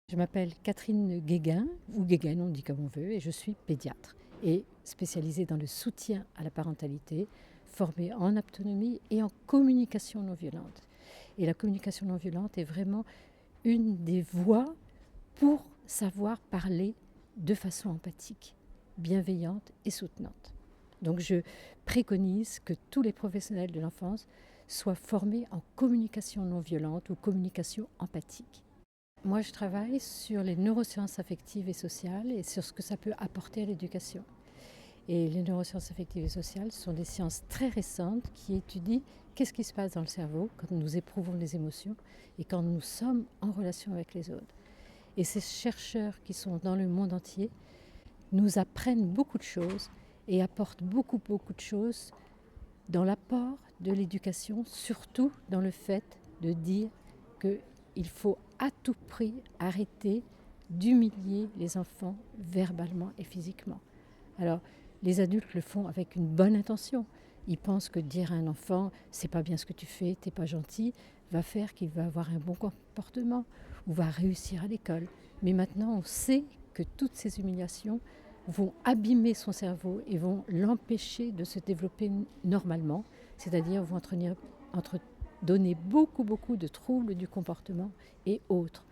Je m'appelle Catherine Guéguin, ou Guéguin, on dit comme on veut, et je suis pédiatre et spécialisée dans le soutien à la parentalité, formée en autonomie et en communication non violente. Et la communication non violente est vraiment une des voies pour savoir parler de façon empathique, bienveillante et soutenante. Donc je préconise que tous les professionnels de l'enfance soient formés en communication non violente ou communication empathique. Moi, je travaille sur les neurosciences affectives et sociales et sur ce que ça peut apporter à l'éducation. Et les neurosciences affectives et sociales sont des sciences très récentes qui étudient qu'est-ce qui se passe dans le cerveau quand nous éprouvons des émotions et quand nous sommes en relation avec les autres. Et ces chercheurs qui sont dans le monde entier nous apprennent beaucoup de choses et apportent beaucoup de choses dans l'apport de l'éducation, surtout dans le fait de dire qu'il faut à tout prix arrêter d'humilier les enfants verbalement et physiquement. Alors, les adultes le font avec une bonne intention. Ils pensent que dire à un enfant « c'est pas bien ce que tu fais, t'es pas gentil », va faire qu'il va avoir un bon comportement ou va réussir à l'école. Mais maintenant, on sait que toutes ces humiliations vont abîmer son cerveau et vont l'empêcher de se développer normalement, c'est-à-dire vont donner beaucoup de troubles du comportement et autres.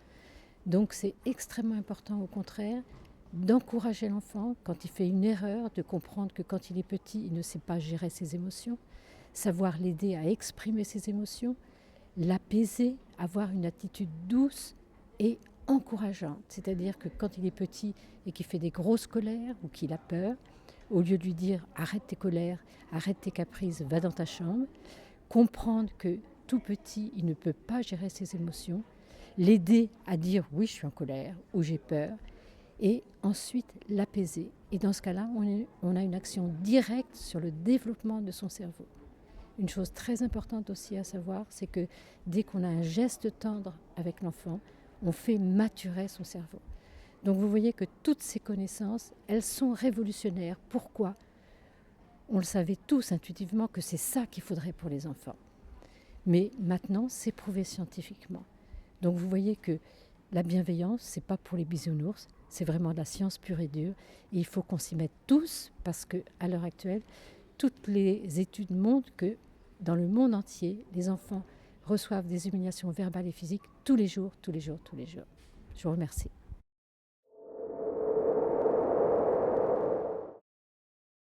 Donc c'est extrêmement important au contraire d'encourager l'enfant quand il fait une erreur, de comprendre que quand il est petit, il ne sait pas gérer ses émotions, savoir l'aider à exprimer ses émotions, l'apaiser, avoir une attitude douce et encourageante. C'est-à-dire que quand il est petit et qu'il fait des grosses colères ou qu'il a peur, au lieu de lui dire « arrête tes colères, arrête tes caprices, va dans ta chambre », comprendre que tout petit, il ne peut pas gérer ses émotions, l'aider à dire « oui, je suis en colère » ou « j'ai peur », et ensuite l'apaiser. Et dans ce cas-là, on a une action directe sur le développement de son cerveau. Une chose très importante aussi à savoir, c'est que dès qu'on a un geste tendre avec l'enfant, on fait maturer son cerveau. Donc vous voyez que toutes ces connaissances, elles sont révolutionnaires. Pourquoi ? On le savait tous intuitivement que c'est ça qu'il faudrait pour les enfants. Mais maintenant, c'est prouvé scientifiquement. Donc vous voyez que la bienveillance, c'est pas pour les bisounours, c'est vraiment de la science pure et dure. Et il faut qu'on s'y mette tous parce qu'à l'heure actuelle, toutes les études montrent que dans le monde entier, les enfants reçoivent des humiliations verbales et physiques tous les jours. Je vous remercie.